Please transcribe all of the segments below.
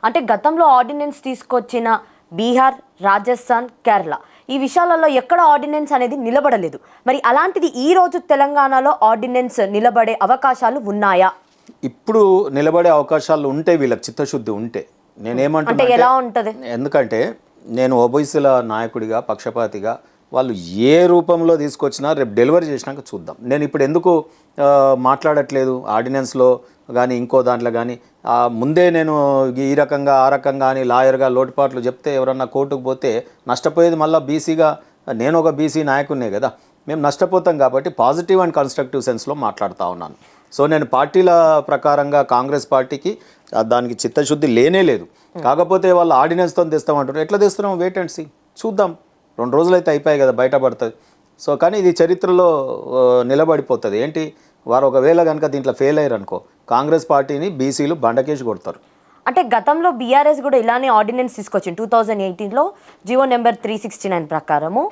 అంటే గతంలో ఆర్డినెన్స్ తీసుకొచ్చిన బీహార్, రాజస్థాన్, కేరళ ఈ విషయాలలో ఎక్కడ ఆర్డినెన్స్ అనేది నిలబడలేదు. మరి అలాంటిది ఈ రోజు తెలంగాణలో ఆర్డినెన్స్ నిలబడే అవకాశాలు ఉన్నాయా? ఇప్పుడు నిలబడే అవకాశాలు ఉంటే వీళ్ళకి చిత్తశుద్ధి ఉంటే నేనేమంటున్నా, ఎలా ఉంటది? ఎందుకంటే నేను ఓబీసీల నాయకుడిగా పక్షపాతిగా వాళ్ళు ఏ రూపంలో తీసుకొచ్చినా రేపు డెలివరీ చేసినాక చూద్దాం. నేను ఇప్పుడు ఎందుకు మాట్లాడట్లేదు ఆర్డినెన్స్లో కానీ ఇంకో దాంట్లో కానీ, ముందే నేను ఈ రకంగా ఆ రకంగా అని లాయర్గా లోటుపాట్లు చెప్తే ఎవరన్నా కోర్టుకు పోతే నష్టపోయేది మళ్ళీ బీసీగా నేను ఒక బీసీ నాయకుడినే కదా, మేము నష్టపోతాం. కాబట్టి పాజిటివ్ అండ్ కన్స్ట్రక్టివ్ సెన్స్లో మాట్లాడుతూ ఉన్నాను. సో నేను పార్టీల ప్రకారంగా కాంగ్రెస్ పార్టీకి దానికి చిత్తశుద్ధి లేనే లేదు. కాకపోతే వాళ్ళు ఆర్డినెన్స్తో తెస్తామంటారు. ఎట్లా తెస్తున్నాం, వెయిట్ అండ్ సీ, చూద్దాం. 2 రోజులైతే అయిపోయాయి కదా, బయటపడుతుంది. సో కానీ ఇది చరిత్రలో నిలబడిపోతుంది. ఏంటి, వారు ఒకవేళ కనుక దీంట్లో ఫెయిల్ అయ్యారు అనుకో, కాంగ్రెస్ పార్టీని బీసీలు బండకేసి కొడతారు. అంటే గతంలో బీఆర్ఎస్ కూడా ఇలానే ఆర్డినెన్స్ తీసుకొచ్చింది. 2018లో జీవో నెంబర్ 369 ప్రకారము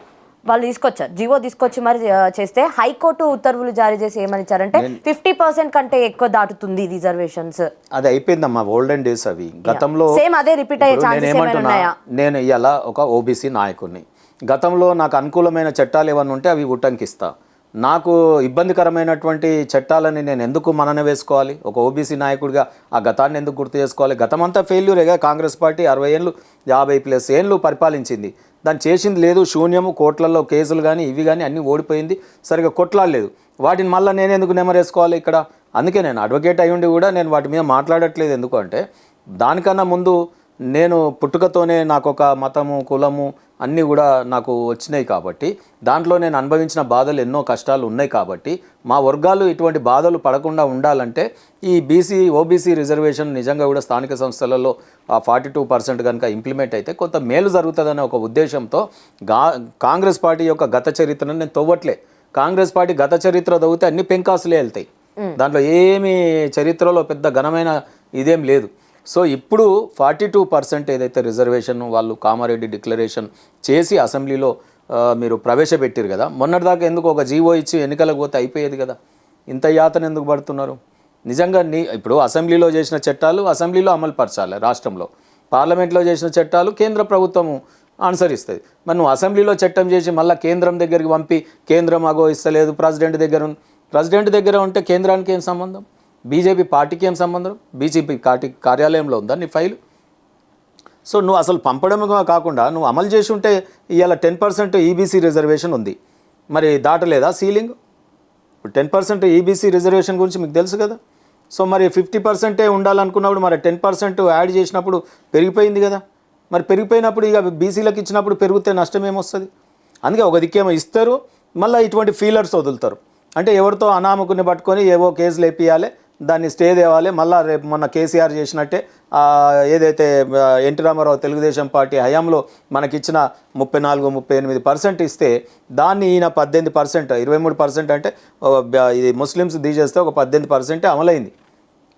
వాళ్ళు తీసుకొచ్చారు. జీవో తీసుకొచ్చి మరి చేస్తే హైకోర్టు ఉత్తర్వులు జారీ చేసి ఏమని ఇచ్చారంటే 50% కంటే ఎక్కువ దాటుతుంది రిజర్వేషన్స్. అది అయిపోయిందమ్మా, ఓల్డెన్ డేస్ అవి. గతంలో సేమ్ అదే రిపీట్ అయ్యే ఛాన్సెస్ ఏమైనా ఉన్నాయా? నేను ఇలా ఒక ఓబీసీ నాయకుడిని, గతంలో నాకు అనుకూలమైన చట్టాలు ఏమన్నా ఉంటే అవి ఉటంకిస్తా. నాకు ఇబ్బందికరమైనటువంటి చట్టాలని నేను ఎందుకు మనన వేసుకోవాలి? ఒక ఓబీసీ నాయకుడిగా ఆ గతాన్ని ఎందుకు గుర్తు చేసుకోవాలి? గతమంతా ఫెయిల్యూరేగా. కాంగ్రెస్ పార్టీ 60 ఏళ్ళు 50+ ఏళ్ళు పరిపాలించింది. దాన్ని చేసింది లేదు, శూన్యము. కోట్లలో కేసులు కానీ ఇవి కానీ అన్నీ ఓడిపోయింది, సరిగా కొట్లాడలేదు. వాటిని మళ్ళీ నేను ఎందుకు నెమరేసుకోవాలి ఇక్కడ? అందుకే నేను అడ్వకేట్ అయ్యుండి కూడా నేను వాటి మీద మాట్లాడట్లేదు. ఎందుకు అంటే దానికన్నా ముందు నేను పుట్టుకతోనే నాకు ఒక మతము కులము అన్నీ కూడా నాకు వచ్చినాయి కాబట్టి, దాంట్లో నేను అనుభవించిన బాధలు ఎన్నో కష్టాలు ఉన్నాయి కాబట్టి, మా వర్గాలు ఇటువంటి బాధలు పడకుండా ఉండాలంటే ఈ ఓబీసీ రిజర్వేషన్ నిజంగా కూడా స్థానిక సంస్థలలో 42% కనుక ఇంప్లిమెంట్ అయితే కొంత మేలు జరుగుతుందనే ఒక ఉద్దేశంతో కాంగ్రెస్ పార్టీ యొక్క గత చరిత్రను నేను తవ్వట్లే. కాంగ్రెస్ పార్టీ గత చరిత్ర తవ్వితే అన్ని పెంకాసులే వెళ్తాయి, దాంట్లో ఏమీ చరిత్రలో పెద్ద ఘనమైన ఇదేం లేదు. సో ఇప్పుడు 42% ఏదైతే రిజర్వేషన్ వాళ్ళు కామారెడ్డి డిక్లరేషన్ చేసి అసెంబ్లీలో మీరు ప్రవేశపెట్టారు కదా, మొన్నటిదాకా ఎందుకు ఒక జీవో ఇచ్చి ఎన్నికలకు పోతే అయిపోయేది కదా, ఇంత యాతన ఎందుకు పడుతున్నారు? నిజంగా ఇప్పుడు అసెంబ్లీలో చేసిన చట్టాలు అసెంబ్లీలో అమలు పరచాలి, రాష్ట్రంలో పార్లమెంట్లో చేసిన చట్టాలు కేంద్ర ప్రభుత్వము అనుసరిస్తుంది. మరి నువ్వు అసెంబ్లీలో చట్టం చేసి మళ్ళీ కేంద్రం దగ్గరికి పంపి కేంద్రం అగో ఇస్తలేదు, ప్రెసిడెంట్ దగ్గర ఉంటే కేంద్రానికి ఏం సంబంధం? బీజేపీ పార్టీకి ఏం సంబంధం? బీజేపీ కార్యాలయంలో ఉందా నీ ఫైలు? సో నువ్వు అసలు పంపడమే కాకుండా నువ్వు అమలు చేసి ఉంటే ఇవాళ 10% ఈబీసీ రిజర్వేషన్ ఉంది, మరి దాటలేదా సీలింగ్? ఇప్పుడు 10% ఈబీసీ రిజర్వేషన్ గురించి మీకు తెలుసు కదా. సో మరి 50% ఉండాలనుకున్నప్పుడు మరి 10% యాడ్ చేసినప్పుడు పెరిగిపోయింది కదా. మరి పెరిగిపోయినప్పుడు ఇక బీసీలకు ఇచ్చినప్పుడు పెరిగితే నష్టం ఏమొస్తుంది? అందుకే ఒక దిక్కేమో ఇస్తారు, మళ్ళీ ఇటువంటి ఫీలర్స్ వదులుతారు. అంటే ఎవరితో అనామకుని పట్టుకొని ఏవో కేసులు వేపియాలి, దాన్ని స్టే తేవాలి. మళ్ళీ రేపు మొన్న కేసీఆర్ చేసినట్టే ఏదైతే ఎన్టీ రామారావు తెలుగుదేశం పార్టీ హయాంలో మనకిచ్చిన 34-38% ఇస్తే దాన్ని ఈయన 18%, 23% అంటే ఇది ముస్లిమ్స్ తీసేస్తే ఒక 18% అమలైంది.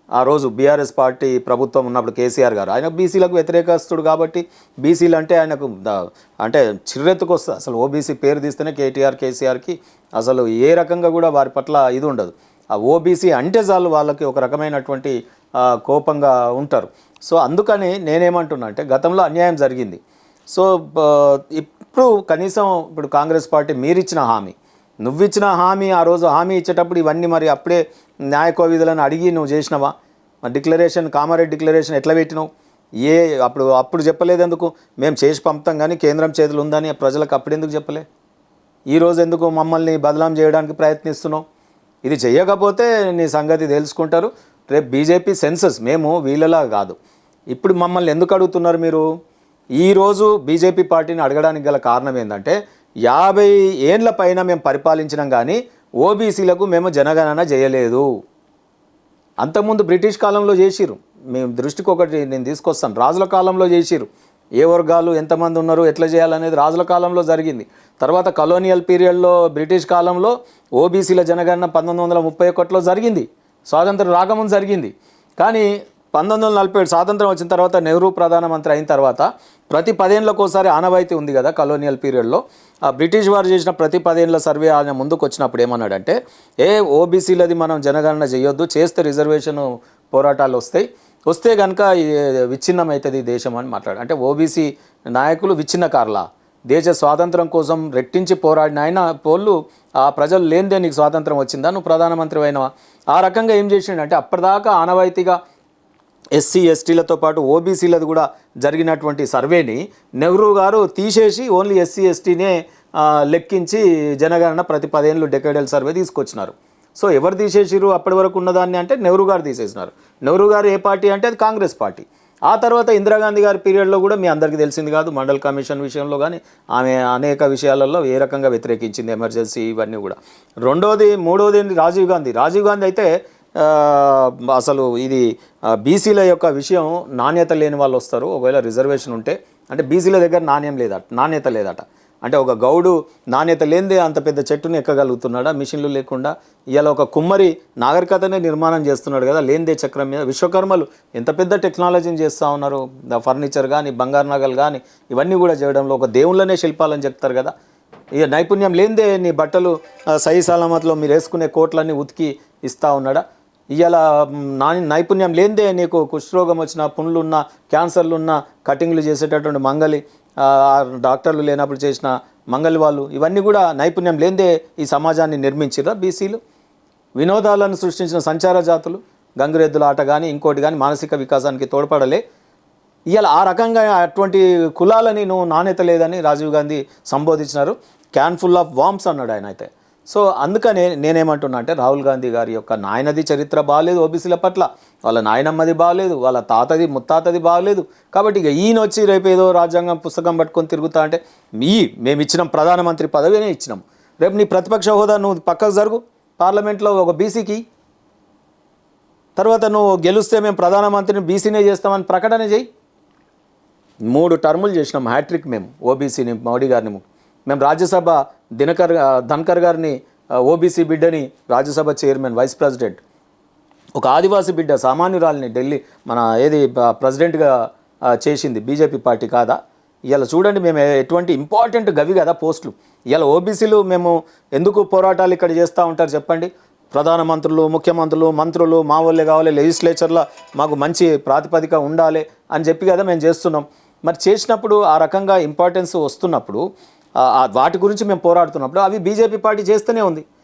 ఆ రోజు బీఆర్ఎస్ పార్టీ ప్రభుత్వం ఉన్నప్పుడు కేసీఆర్ గారు, ఆయన బీసీలకు వ్యతిరేకస్తుడు కాబట్టి బీసీలు అంటే ఆయనకు అంటే చిర్రెత్తుకు వస్తుంది. అసలు ఓబీసీ పేరు తీస్తేనే కేసీఆర్కి అసలు ఏ రకంగా కూడా వారి పట్ల ఇది ఉండదు. ఆ ఓబీసీ అంటే చాలు వాళ్ళకి ఒక రకమైనటువంటి కోపంగా ఉంటారు. సో అందుకని నేనేమంటున్నా అంటే గతంలో అన్యాయం జరిగింది. సో ఇప్పుడు కనీసం ఇప్పుడు కాంగ్రెస్ పార్టీ మీరిచ్చిన హామీ, నువ్విచ్చిన హామీ, ఆ రోజు హామీ ఇచ్చేటప్పుడు ఇవన్నీ మరి అప్పుడే న్యాయ కోవిధులను అడిగి నువ్వు చేసినావా? డిక్లరేషన్ కామారెడ్డి డిక్లరేషన్ ఎట్లా పెట్టినావు? అప్పుడు చెప్పలేదు ఎందుకు? మేము చేసి పంపుతాం కానీ కేంద్రం చేతులు ఉందని ప్రజలకు అప్పుడు ఎందుకు చెప్పలే? ఈరోజు ఎందుకు మమ్మల్ని బదనాం చేయడానికి ప్రయత్నిస్తున్నావు? ఇది చేయకపోతే నీ సంగతి తెలుసుకుంటారు రేపు. బీజేపీ సెన్సస్ మేము వీళ్ళలా కాదు. ఇప్పుడు మమ్మల్ని ఎందుకు అడుగుతున్నారు మీరు? ఈరోజు బీజేపీ పార్టీని అడగడానికి గల కారణం ఏంటంటే 50 ఏళ్ల పైన మేము పరిపాలించినాం కానీ ఓబీసీలకు మేము జనగణన చేయలేదు. అంతకుముందు బ్రిటిష్ కాలంలో చేసిరు, మేము దృష్టికి ఒకటి నేను తీసుకొస్తాను. రాజుల కాలంలో చేసిరు, ఏ వర్గాలు ఎంతమంది ఉన్నారు ఎట్లా చేయాలనేది రాజుల కాలంలో జరిగింది. తర్వాత కలోనియల్ పీరియడ్లో బ్రిటిష్ కాలంలో ఓబీసీల జనగణన 1931లో జరిగింది, స్వాతంత్రం రాకముందు జరిగింది. కానీ 1947 స్వాతంత్రం వచ్చిన తర్వాత నెహ్రూ ప్రధానమంత్రి అయిన తర్వాత ప్రతి 10 ఏళ్ళకోసారి ఆనవాయితీ ఉంది కదా కలోనియల్ పీరియడ్లో. ఆ బ్రిటిష్ వారు చేసిన ప్రతి 10 ఏళ్ళ సర్వే ఆయన ముందుకు వచ్చినప్పుడు ఏమన్నాడంటే, ఓబీసీలది మనం జనగణన చేయొద్దు, చేస్తే రిజర్వేషన్ పోరాటాలు వస్తాయి, వస్తే కనుక విచ్ఛిన్నమవుతుంది ఈ దేశం అని మాట్లాడు. అంటే ఓబీసీ నాయకులు విచ్ఛిన్నకారులా? దేశ స్వాతంత్రం కోసం రెట్టించి పోరాడిన ఆయన పోళ్ళు ఆ ప్రజలు లేనిదే నీకు స్వాతంత్రం వచ్చిందా, నువ్వు ప్రధానమంత్రి అయినవా? ఆ రకంగా ఏం చేసిండు అంటే అప్పటిదాకా ఆనవాయితీగా ఎస్సీ ఎస్టీలతో పాటు ఓబీసీలది కూడా జరిగినటువంటి సర్వేని నెహ్రూ గారు తీసేసి ఓన్లీ ఎస్సీ ఎస్టీనే లెక్కించి జనగణన ప్రతి 10 ఏళ్ళు డెకేడల్ సర్వే తీసుకొచ్చినారు. సో ఎవరు తీసేసిరు అప్పటి వరకు ఉన్నదాన్ని అంటే నెహ్రూ గారు తీసేసినారు. నెహ్రూ గారు ఏ పార్టీ అంటే అది కాంగ్రెస్ పార్టీ. ఆ తర్వాత ఇందిరాగాంధీ గారి పీరియడ్లో కూడా మీ అందరికీ తెలిసింది కాదు, మండల్ కమిషన్ విషయంలో కానీ ఆమె అనేక విషయాలలో ఏ రకంగా వ్యతిరేకించింది, ఎమర్జెన్సీ ఇవన్నీ కూడా. మూడోది రాజీవ్ గాంధీ అయితే అసలు ఇది బీసీల యొక్క విషయం నాణ్యత లేని వాళ్ళు వస్తారు ఒకవేళ రిజర్వేషన్ ఉంటే. అంటే బీసీల దగ్గర నాణ్యత లేదట. అంటే ఒక గౌడు నాణ్యత లేనిదే అంత పెద్ద చెట్టుని ఎక్కగలుగుతున్నాడా మిషన్లు లేకుండా? ఇవాళ ఒక కుమ్మరి నాగరికతనే నిర్మాణం చేస్తున్నాడు కదా లేనిదే చక్రం మీద. విశ్వకర్మలు ఎంత పెద్ద టెక్నాలజీని చేస్తూ ఉన్నారు, ఫర్నిచర్ కానీ బంగారు నగలు కానీ ఇవన్నీ కూడా చేయడంలో. ఒక దేవుళ్ళనే శిల్పాలని చెప్తారు కదా. ఇక నైపుణ్యం లేనిదే నీ బట్టలు సహీ సలామత్లో మీరు వేసుకునే కోట్లన్నీ ఉతికి ఇస్తూ ఉన్నాడా? ఇవాళ నైపుణ్యం లేనిదే నీకు కుష్ఠరోగం వచ్చిన, పుండ్లున్న, క్యాన్సర్లున్న కటింగ్లు చేసేటటువంటి మంగలి డాక్టర్లు లేనప్పుడు చేసిన మంగలి వాళ్ళు, ఇవన్నీ కూడా నైపుణ్యం లేనిదే ఈ సమాజాన్ని నిర్మించిరా బీసీలు. వినోదాలను సృష్టించిన సంచార జాతులు, గంగిరెద్దుల ఆట కానీ ఇంకోటి కానీ మానసిక వికాసానికి తోడ్పడలే. ఇవాళ ఆ రకంగా అటువంటి కులాలని నువ్వు నాణ్యత లేదని రాజీవ్ గాంధీ సంబోధించినారు. క్యాన్ ఫుల్ ఆఫ్ వామ్స్ అన్నాడు ఆయన అయితే. సో అందుకనే నేనేమంటున్నా అంటే రాహుల్ గాంధీ గారి యొక్క నాయనది చరిత్ర బాగాలేదు ఓబీసీల పట్ల, వాళ్ళ నాయనమ్మది బాగాలేదు, వాళ్ళ తాతది ముత్తాతది బాగాలేదు. కాబట్టి ఇక ఈయన వచ్చి రేపు ఏదో రాజ్యాంగం పుస్తకం పట్టుకొని తిరుగుతా అంటే మేము ఇచ్చినాం ప్రధానమంత్రి పదవినే ఇచ్చినాం, రేపు నీ ప్రతిపక్ష హోదా నువ్వు పక్కకు జరుగు, పార్లమెంట్లో ఒక బీసీకి, తర్వాత నువ్వు గెలిస్తే మేము ప్రధానమంత్రిని బీసీనే చేస్తామని ప్రకటన చేయి. 3 టర్ములు చేసినాం హ్యాట్రిక్ మేము ఓబీసీని, మోడీ గారిని. మేము రాజ్యసభ ధన్కర్ గారిని ఓబీసీ బిడ్డని రాజ్యసభ చైర్మన్ వైస్ ప్రెసిడెంట్, ఒక ఆదివాసీ బిడ్డ సామాన్యురాలిని ఢిల్లీ మన ప్రెసిడెంట్గా చేసింది బీజేపీ పార్టీ కాదా? ఇవాళ చూడండి మేము ఎటువంటి ఇంపార్టెంట్ గవి కదా పోస్టులు. ఇవాళ ఓబీసీలు మేము ఎందుకు పోరాటాలు ఇక్కడ చేస్తూ ఉంటారు చెప్పండి? ప్రధానమంత్రులు, ముఖ్యమంత్రులు, మంత్రులు మా వాళ్ళే కావాలి, లెజిస్లేచర్లో మాకు మంచి ప్రాతిపదిక ఉండాలి అని చెప్పి కదా మేము చేస్తున్నాం. మరి చేసినప్పుడు ఆ రకంగా ఇంపార్టెన్స్ వస్తున్నప్పుడు వాటి గురించి మేము పోరాడుతున్నప్పుడు అవి బీజేపీ పార్టీ చేస్తూనే ఉంది.